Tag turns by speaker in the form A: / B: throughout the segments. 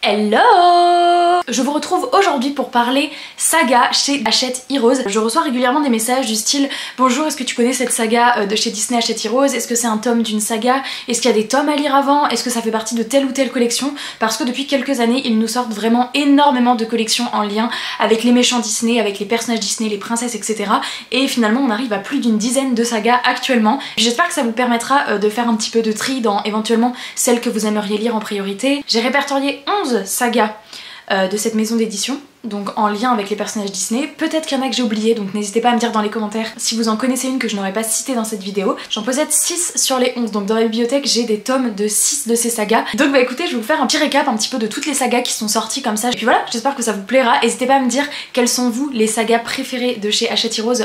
A: Hello! Je vous retrouve aujourd'hui pour parler saga chez Hachette Heroes. Je reçois régulièrement des messages du style bonjour, est-ce que tu connais cette saga de chez Disney Hachette Heroes? Est-ce que c'est un tome d'une saga? Est-ce qu'il y a des tomes à lire avant? Est-ce que ça fait partie de telle ou telle collection? Parce que depuis quelques années, ils nous sortent vraiment énormément de collections en lien avec les méchants Disney, avec les personnages Disney, les princesses, etc. Et finalement, on arrive à plus d'une dizaine de sagas actuellement. J'espère que ça vous permettra de faire un petit peu de tri dans éventuellement celles que vous aimeriez lire en priorité. J'ai répertorié 11 sagas de cette maison d'édition, donc en lien avec les personnages Disney. Peut-être qu'il y en a que j'ai oublié, donc n'hésitez pas à me dire dans les commentaires si vous en connaissez une que je n'aurais pas citée dans cette vidéo. J'en possède 6 sur les 11, donc dans la bibliothèque j'ai des tomes de 6 de ces sagas. Donc bah écoutez, je vais vous faire un petit récap un petit peu de toutes les sagas qui sont sorties comme ça. Et puis voilà, j'espère que ça vous plaira. N'hésitez pas à me dire quelles sont vous les sagas préférées de chez Hachette Heroes,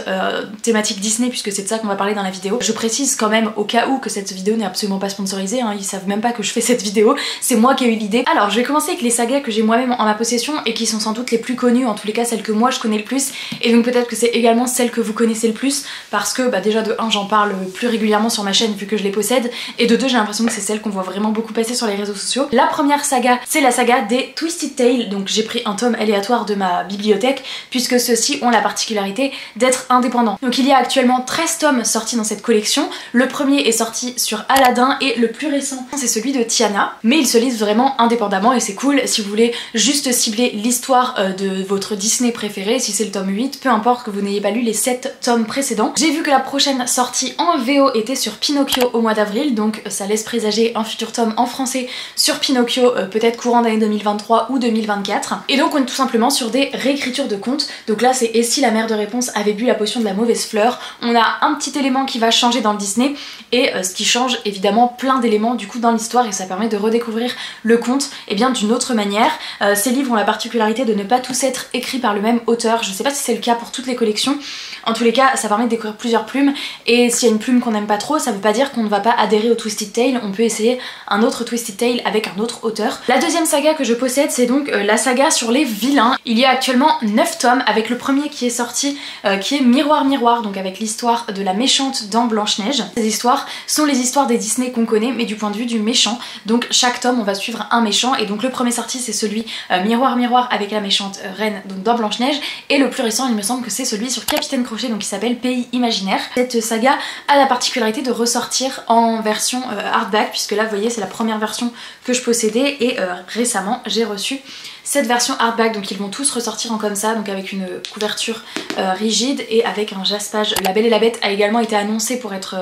A: thématique Disney, puisque c'est de ça qu'on va parler dans la vidéo. Je précise quand même au cas où que cette vidéo n'est absolument pas sponsorisée, hein, ils savent même pas que je fais cette vidéo, c'est moi qui ai eu l'idée. Alors je vais commencer avec les sagas que j'ai moi-même en ma possession et qui sont sans doute les plus connues, en tous les cas celles que moi je connais le plus, et donc peut-être que c'est également celles que vous connaissez le plus, parce que bah déjà de 1 j'en parle plus régulièrement sur ma chaîne vu que je les possède, et de 2 j'ai l'impression que c'est celles qu'on voit vraiment beaucoup passer sur les réseaux sociaux. La première saga, c'est la saga des Twisted Tales, donc j'ai pris un tome aléatoire de ma bibliothèque, puisque ceux-ci ont la particularité d'être indépendants. Donc il y a actuellement 13 tomes sortis dans cette collection, le premier est sorti sur Aladdin, et le plus récent c'est celui de Tiana, mais ils se lisent vraiment indépendamment, et c'est cool si vous voulez juste cibler l'histoire de votre Disney préféré, si c'est le tome 8, peu importe que vous n'ayez pas lu les 7 tomes précédents. J'ai vu que la prochaine sortie en VO était sur Pinocchio au mois d'avril, donc ça laisse présager un futur tome en français sur Pinocchio, peut-être courant d'année 2023 ou 2024. Et donc on est tout simplement sur des réécritures de contes, donc là c'est Et si la mère de réponse avait bu la potion de la mauvaise fleur. On a un petit élément qui va changer dans le Disney, et ce qui change évidemment plein d'éléments du coup dans l'histoire, et ça permet de redécouvrir le conte et bien d'une autre manière. Ces livres ont la particularité de ne pas tous être écrits par le même auteur, je sais pas si c'est le cas pour toutes les collections, en tous les cas ça permet de découvrir plusieurs plumes, et s'il y a une plume qu'on n'aime pas trop, ça veut pas dire qu'on ne va pas adhérer au Twisted Tale, on peut essayer un autre Twisted Tale avec un autre auteur. La deuxième saga que je possède, c'est donc la saga sur les vilains. Il y a actuellement 9 tomes, avec le premier qui est sorti, qui est Miroir Miroir, donc avec l'histoire de la méchante dans Blanche-Neige. Ces histoires sont les histoires des Disney qu'on connaît, mais du point de vue du méchant, donc chaque tome on va suivre un méchant, et donc le premier sorti c'est celui Miroir Miroir avec la méchante reine, donc dans Blanche-Neige, et le plus récent il me semble que c'est celui sur Capitaine Crochet, donc qui s'appelle Pays Imaginaire. Cette saga a la particularité de ressortir en version hardback, puisque là vous voyez c'est la première version que je possédais, et récemment j'ai reçu cette version hardback, donc ils vont tous ressortir en comme ça, donc avec une couverture rigide et avec un jaspage. La Belle et la Bête a également été annoncé pour être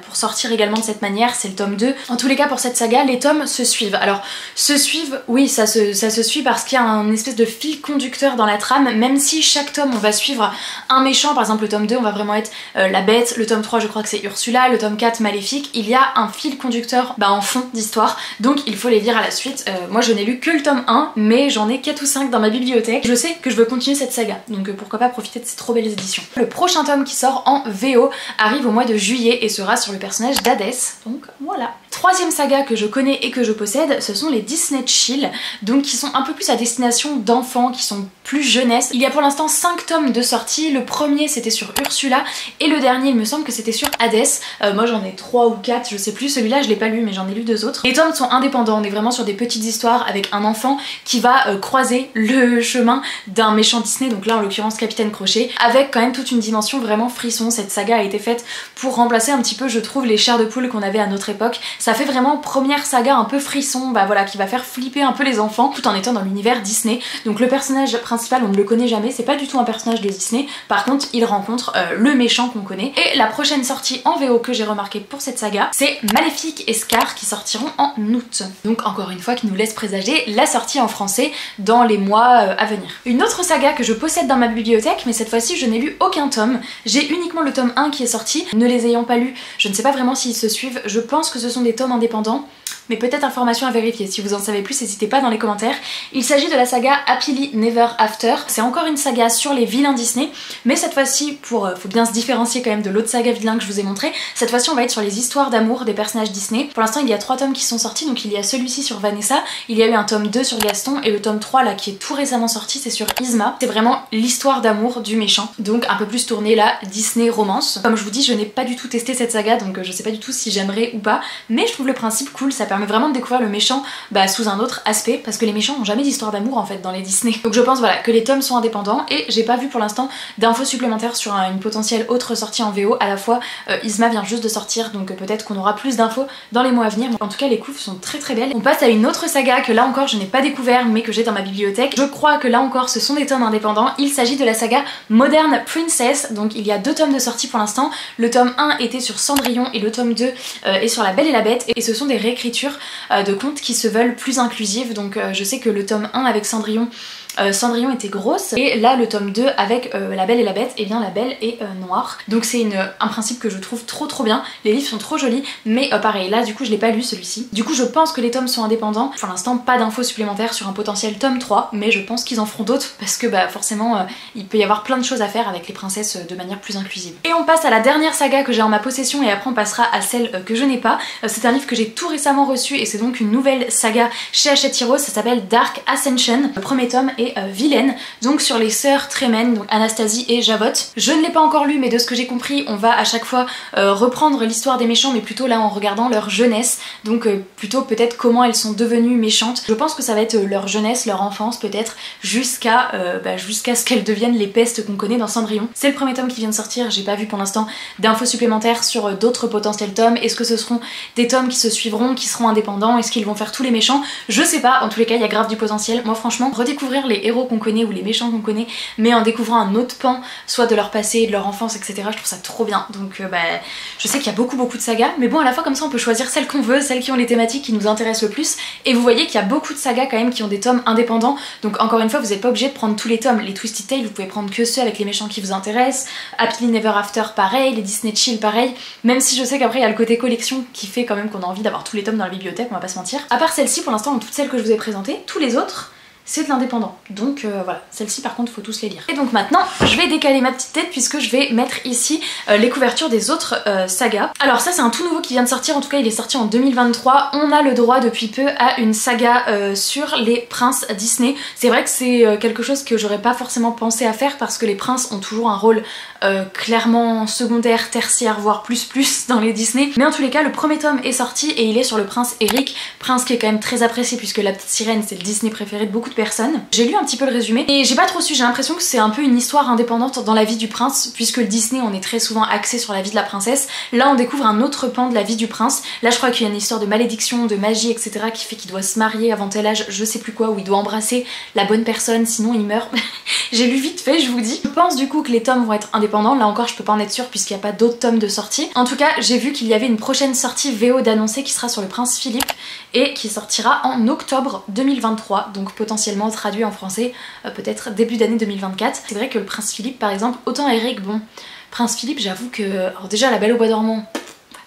A: pour sortir également de cette manière, c'est le tome 2. En tous les cas pour cette saga, les tomes se suivent. Alors se suivent, oui ça se suit parce qu'il y a un espèce de fil conducteur dans la trame, même si chaque tome on va suivre un méchant. Par exemple le tome 2 on va vraiment être la Bête, le tome 3 je crois que c'est Ursula, le tome 4 Maléfique. Il y a un fil conducteur en fond d'histoire, donc il faut les lire à la suite. Moi je n'ai lu que le tome 1, mais j'en ai 4 ou 5 dans ma bibliothèque. Je sais que je veux continuer cette saga, donc pourquoi pas profiter de ces trop belles éditions. Le prochain tome qui sort en VO arrive au mois de juillet et sera sur le personnage d'Hadès, donc voilà. Troisième saga que je connais et que je possède, ce sont les Disney Chill, donc qui sont un peu plus à destination d'enfants, qui sont plus jeunesse. Il y a pour l'instant 5 tomes de sortie, le premier c'était sur Ursula, et le dernier il me semble que c'était sur Hadès. Moi j'en ai 3 ou 4, je sais plus, celui-là je l'ai pas lu mais j'en ai lu 2 autres. Les tomes sont indépendants, on est vraiment sur des petites histoires avec un enfant qui va croiser le chemin d'un méchant Disney, donc là en l'occurrence Capitaine Crochet, avec quand même toute une dimension vraiment frisson. Cette saga a été faite pour remplacer un petit peu je trouve les chairs de poule qu'on avait à notre époque. Ça fait vraiment première saga un peu frisson, voilà, qui va faire flipper un peu les enfants tout en étant dans l'univers Disney. Donc le personnage principal on ne le connaît jamais, c'est pas du tout un personnage de Disney, par contre il rencontre le méchant qu'on connaît. Et la prochaine sortie en VO que j'ai remarqué pour cette saga, c'est Maléfique et Scar qui sortiront en août. Donc encore une fois qui nous laisse présager la sortie en français dans les mois à venir. Une autre saga que je possède dans ma bibliothèque, mais cette fois-ci je n'ai lu aucun tome, j'ai uniquement le tome 1 qui est sorti. Ne les ayant pas lus, je ne sais pas vraiment s'ils se suivent, je pense que ce sont des tomes indépendants, mais peut-être information à vérifier. Si vous en savez plus, n'hésitez pas dans les commentaires. Il s'agit de la saga Happily Never After. C'est encore une saga sur les vilains Disney, mais cette fois-ci, faut bien se différencier quand même de l'autre saga vilain que je vous ai montré. Cette fois-ci, on va être sur les histoires d'amour des personnages Disney. Pour l'instant, il y a 3 tomes qui sont sortis, donc il y a celui-ci sur Vanessa, il y a eu un tome 2 sur Gaston, et le tome 3 là qui est tout récemment sorti, c'est sur Yzma. C'est vraiment l'histoire d'amour du méchant, donc un peu plus tourné là, Disney romance. Comme je vous dis, je n'ai pas du tout testé cette saga, donc je sais pas du tout si j'aimerais ou pas, mais je trouve le principe cool, ça permet permet vraiment de découvrir le méchant sous un autre aspect, parce que les méchants n'ont jamais d'histoire d'amour en fait dans les Disney. Donc je pense voilà que les tomes sont indépendants, et j'ai pas vu pour l'instant d'infos supplémentaires sur une potentielle autre sortie en VO. À la fois Yzma vient juste de sortir, donc peut-être qu'on aura plus d'infos dans les mois à venir. En tout cas les couves sont très très belles. On passe à une autre saga que là encore je n'ai pas découvert mais que j'ai dans ma bibliothèque. Je crois que là encore ce sont des tomes indépendants. Il s'agit de la saga Modern Princess. Donc il y a 2 tomes de sortie pour l'instant. Le tome 1 était sur Cendrillon et le tome 2 est sur La Belle et la Bête, et ce sont des réécritures de contes qui se veulent plus inclusives. Donc je sais que le tome 1 avec Cendrillon était grosse, et là le tome 2 avec La Belle et la Bête, et bien La Belle est noire. Donc c'est un principe que je trouve trop bien. Les livres sont trop jolis, mais pareil là du coup je l'ai pas lu celui-ci. Du coup je pense que les tomes sont indépendants. Pour l'instant pas d'infos supplémentaires sur un potentiel tome 3, mais je pense qu'ils en feront d'autres parce que forcément il peut y avoir plein de choses à faire avec les princesses de manière plus inclusive. Et on passe à la dernière saga que j'ai en ma possession, et après on passera à celle que je n'ai pas. C'est un livre que j'ai tout récemment reçu, et c'est donc une nouvelle saga chez Hachette Heroes. Ça s'appelle Dark Ascension. Le premier tome est Vilaine, donc sur les sœurs Tremen, donc Anastasie et Javotte. Je ne l'ai pas encore lu, mais de ce que j'ai compris on va à chaque fois reprendre l'histoire des méchants, mais plutôt là en regardant leur jeunesse, donc plutôt peut-être comment elles sont devenues méchantes. Je pense que ça va être leur jeunesse, leur enfance peut-être, jusqu'à ce qu'elles deviennent les pestes qu'on connaît dans Cendrillon. C'est le premier tome qui vient de sortir, j'ai pas vu pour l'instant d'infos supplémentaires sur d'autres potentiels tomes. Est-ce que ce seront des tomes qui se suivront, qui seront indépendants, est-ce qu'ils vont faire tous les méchants? Je sais pas, en tous les cas il y a grave du potentiel. Moi franchement, redécouvrir les héros qu'on connaît ou les méchants qu'on connaît, mais en découvrant un autre pan, soit de leur passé, de leur enfance, etc. Je trouve ça trop bien. Donc je sais qu'il y a beaucoup de sagas, mais bon à la fois comme ça on peut choisir celles qu'on veut, celles qui ont les thématiques qui nous intéressent le plus. Et vous voyez qu'il y a beaucoup de sagas quand même qui ont des tomes indépendants. Donc encore une fois vous n'êtes pas obligé de prendre tous les tomes. Les Twisted Tales vous pouvez prendre que ceux avec les méchants qui vous intéressent. Happily Never After pareil, les Disney Chill pareil. Même si je sais qu'après il y a le côté collection qui fait quand même qu'on a envie d'avoir tous les tomes dans la bibliothèque, on va pas se mentir. À part celle-ci pour l'instant, dans toutes celles que je vous ai présentées, tous les autres c'est de l'indépendant. Donc voilà, celle-ci par contre faut tous les lire. Et donc maintenant je vais décaler ma petite tête puisque je vais mettre ici les couvertures des autres sagas. Alors ça c'est un tout nouveau qui vient de sortir, en tout cas il est sorti en 2023. On a le droit depuis peu à une saga sur les princes Disney. C'est vrai que c'est quelque chose que j'aurais pas forcément pensé à faire parce que les princes ont toujours un rôle clairement secondaire, tertiaire, voire plus dans les Disney. Mais en tous les cas le premier tome est sorti et il est sur le prince Eric, prince qui est quand même très apprécié puisque La Petite Sirène c'est le Disney préféré de beaucoup de personnes. J'ai lu un petit peu le résumé et j'ai pas trop su, j'ai l'impression que c'est un peu une histoire indépendante dans la vie du prince, puisque le Disney on est très souvent axé sur la vie de la princesse. Là on découvre un autre pan de la vie du prince. Là je crois qu'il y a une histoire de malédiction, de magie, etc. qui fait qu'il doit se marier avant tel âge, je sais plus quoi, où il doit embrasser la bonne personne sinon il meurt. J'ai lu vite fait, je vous dis. Je pense du coup que les tomes vont être indépendants. Là encore je peux pas en être sûre puisqu'il n'y a pas d'autres tomes de sortie. En tout cas j'ai vu qu'il y avait une prochaine sortie VO d'annoncer qui sera sur le prince Philippe et qui sortira en octobre 2023, donc potentiellement traduit en français peut-être début d'année 2024. C'est vrai que le prince Philippe par exemple, autant Eric, bon, prince Philippe j'avoue que, alors déjà La Belle au bois dormant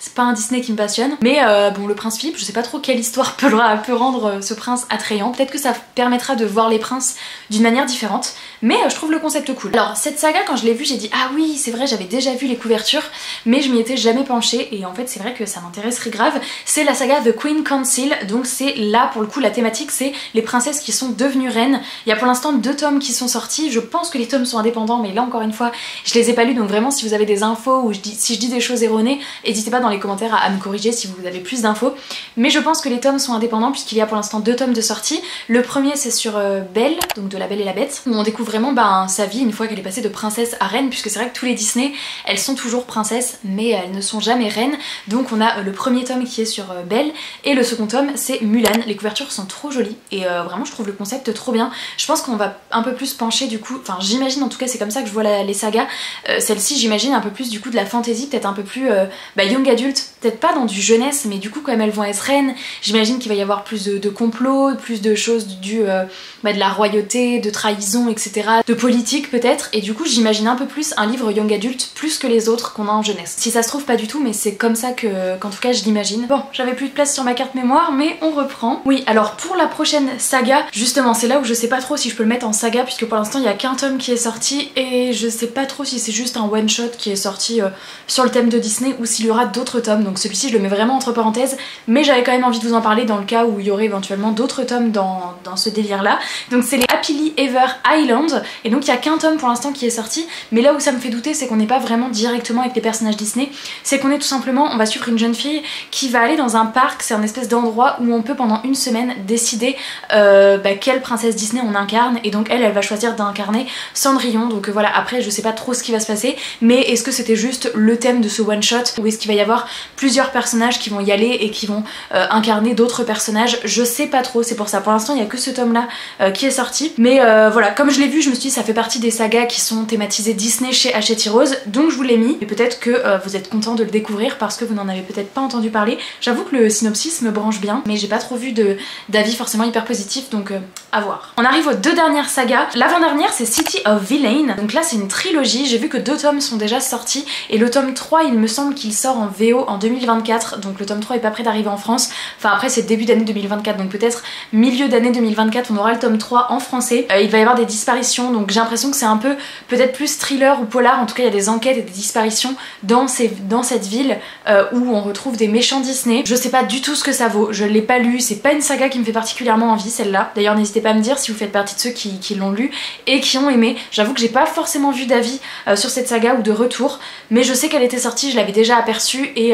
A: c'est pas un Disney qui me passionne, mais bon le prince Philippe je sais pas trop quelle histoire peut rendre ce prince attrayant. Peut-être que ça permettra de voir les princes d'une manière différente, mais je trouve le concept cool. Alors cette saga quand je l'ai vue j'ai dit ah oui c'est vrai j'avais déjà vu les couvertures mais je m'y étais jamais penchée, et en fait c'est vrai que ça m'intéresserait grave. C'est la saga The Queen Council, donc c'est là pour le coup la thématique c'est les princesses qui sont devenues reines. Il y a pour l'instant 2 tomes qui sont sortis, je pense que les tomes sont indépendants mais là encore une fois je les ai pas lus, donc vraiment si vous avez des infos ou si je dis des choses erronées n'hésitez pas dans les commentaires à me corriger si vous avez plus d'infos. Mais je pense que les tomes sont indépendants puisqu'il y a pour l'instant 2 tomes de sortie. Le premier c'est sur Belle, donc de La Belle et la Bête, où on découvre vraiment sa vie une fois qu'elle est passée de princesse à reine, puisque c'est vrai que tous les Disney elles sont toujours princesses mais elles ne sont jamais reines. Donc on a le premier tome qui est sur Belle et le second tome c'est Mulan. Les couvertures sont trop jolies et vraiment je trouve le concept trop bien. Je pense qu'on va un peu plus pencher du coup, enfin j'imagine en tout cas c'est comme ça que je vois les sagas. Celle-ci j'imagine un peu plus du coup de la fantasy, peut-être un peu plus young adulte, peut-être pas dans du jeunesse, mais du coup quand même elles vont être reines, j'imagine qu'il va y avoir plus de complots, plus de choses de la royauté, de trahison, etc. De politique peut-être, et du coup j'imagine un peu plus un livre young adulte plus que les autres qu'on a en jeunesse. Si ça se trouve pas du tout, mais c'est comme ça qu'en tout cas je l'imagine. Bon, j'avais plus de place sur ma carte mémoire, mais on reprend. Oui, alors pour la prochaine saga, justement c'est là où je sais pas trop si je peux le mettre en saga, puisque pour l'instant il y a qu'un tome qui est sorti, et je sais pas trop si c'est juste un one shot qui est sorti sur le thème de Disney, ou s'il y aura d'autres d'autres tomes, donc celui-ci je le mets vraiment entre parenthèses, mais j'avais quand même envie de vous en parler dans le cas où il y aurait éventuellement d'autres tomes dans ce délire là. Donc c'est les Happily Ever Island, et donc il n'y a qu'un tome pour l'instant qui est sorti, mais là où ça me fait douter c'est qu'on n'est pas vraiment directement avec les personnages Disney, c'est qu'on est tout simplement, on va suivre une jeune fille qui va aller dans un parc, c'est un espèce d'endroit où on peut pendant une semaine décider quelle princesse Disney on incarne, et donc elle va choisir d'incarner Cendrillon. Donc voilà, après je sais pas trop ce qui va se passer, mais est-ce que c'était juste le thème de ce one shot ou est-ce qu'il va y avoir plusieurs personnages qui vont y aller et qui vont incarner d'autres personnages, je sais pas trop. C'est pour ça pour l'instant il y a que ce tome là qui est sorti, mais voilà, comme je l'ai vu je me suis dit ça fait partie des sagas qui sont thématisées Disney chez Hachette Heroes, donc je vous l'ai mis, et peut-être que vous êtes content de le découvrir parce que vous n'en avez peut-être pas entendu parler. J'avoue que le synopsis me branche bien, mais j'ai pas trop vu d'avis forcément hyper positifs, donc à voir. On arrive aux deux dernières sagas. L'avant-dernière c'est City of Villain, donc là c'est une trilogie, j'ai vu que 2 tomes sont déjà sortis et le tome 3 il me semble qu'il sort en VO en 2024, donc le tome 3 est pas prêt d'arriver en France, enfin après c'est début d'année 2024, donc peut-être milieu d'année 2024 on aura le tome 3 en français. Il va y avoir des disparitions, donc j'ai l'impression que c'est un peu peut-être plus thriller ou polar, en tout cas il y a des enquêtes et des disparitions dans cette ville où on retrouve des méchants Disney. Je sais pas du tout ce que ça vaut, je l'ai pas lu, c'est pas une saga qui me fait particulièrement envie celle-là, d'ailleurs n'hésitez pas à me dire si vous faites partie de ceux qui l'ont lu et qui ont aimé. J'avoue que j'ai pas forcément vu d'avis sur cette saga ou de retour, mais je sais qu'elle était sortie, je l'avais déjà aperçue, et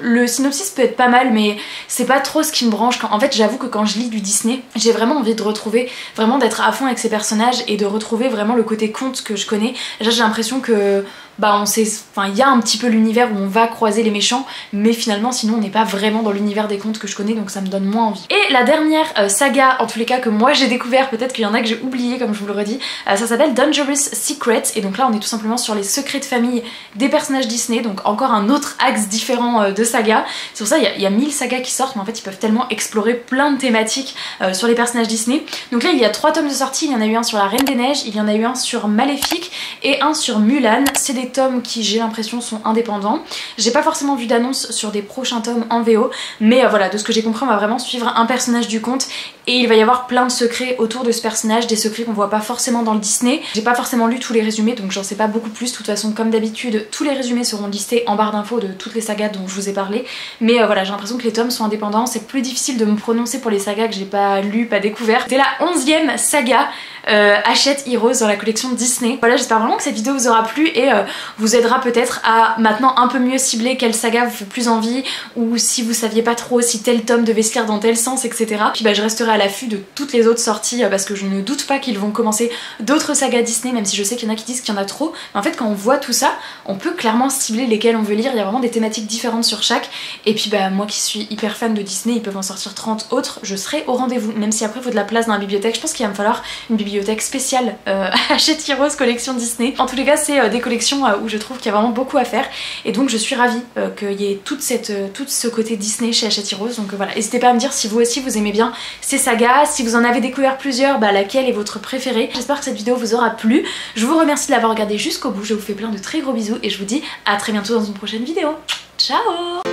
A: le synopsis peut être pas mal, mais c'est pas trop ce qui me branche. En fait j'avoue que quand je lis du Disney, j'ai vraiment envie de retrouver, vraiment d'être à fond avec ces personnages et de retrouver vraiment le côté conte que je connais. Là j'ai l'impression que on sait, enfin il y a un petit peu l'univers où on va croiser les méchants, mais finalement sinon on n'est pas vraiment dans l'univers des contes que je connais, donc ça me donne moins envie. Et la dernière saga, en tous les cas que moi j'ai découvert, peut-être qu'il y en a que j'ai oublié comme je vous le redis, ça s'appelle Dangerous Secrets, et donc là on est tout simplement sur les secrets de famille des personnages Disney, donc encore un autre axe différent de saga. C'est pour ça il y a 1000 sagas qui sortent, mais en fait ils peuvent tellement explorer plein de thématiques sur les personnages Disney. Donc là il y a 3 tomes de sortie, il y en a eu un sur la Reine des Neiges, il y en a eu un sur Maléfique et un sur Mulan. C'est des tomes qui j'ai l'impression sont indépendants. J'ai pas forcément vu d'annonce sur des prochains tomes en VO, mais voilà, de ce que j'ai compris on va vraiment suivre un personnage du conte et il va y avoir plein de secrets autour de ce personnage, des secrets qu'on voit pas forcément dans le Disney. J'ai pas forcément lu tous les résumés donc j'en sais pas beaucoup plus, de toute façon comme d'habitude tous les résumés seront listés en barre d'infos de toutes les sagas dont je vous ai parlé, mais voilà, j'ai l'impression que les tomes sont indépendants, c'est plus difficile de me prononcer pour les sagas que j'ai pas lu, pas découvert. C'était la 11e saga Hachette Heroes dans la collection Disney. Voilà, j'espère vraiment que cette vidéo vous aura plu et vous aidera peut-être à maintenant un peu mieux cibler quelle saga vous fait plus envie, ou si vous saviez pas trop si tel tome devait se lire dans tel sens, etc. Puis je resterai à l'affût de toutes les autres sorties parce que je ne doute pas qu'ils vont commencer d'autres sagas Disney, même si je sais qu'il y en a qui disent qu'il y en a trop. Mais en fait quand on voit tout ça, on peut clairement cibler lesquelles on veut lire, il y a vraiment des thématiques différentes sur chaque, et puis moi qui suis hyper fan de Disney, ils peuvent en sortir 30 autres, je serai au rendez-vous, même si après il faut de la place dans la bibliothèque. Je pense qu'il va me falloir une bibliothèque spéciale Hachette Heroes collection Disney. En tous les cas c'est des collections où je trouve qu'il y a vraiment beaucoup à faire, et donc je suis ravie qu'il y ait tout ce côté Disney chez Hachette Heroes. Donc voilà, n'hésitez pas à me dire si vous aussi vous aimez bien ces sagas, si vous en avez découvert plusieurs, laquelle est votre préférée. J'espère que cette vidéo vous aura plu, je vous remercie de l'avoir regardé jusqu'au bout, je vous fais plein de très gros bisous et je vous dis à très bientôt dans une prochaine vidéo. Ciao!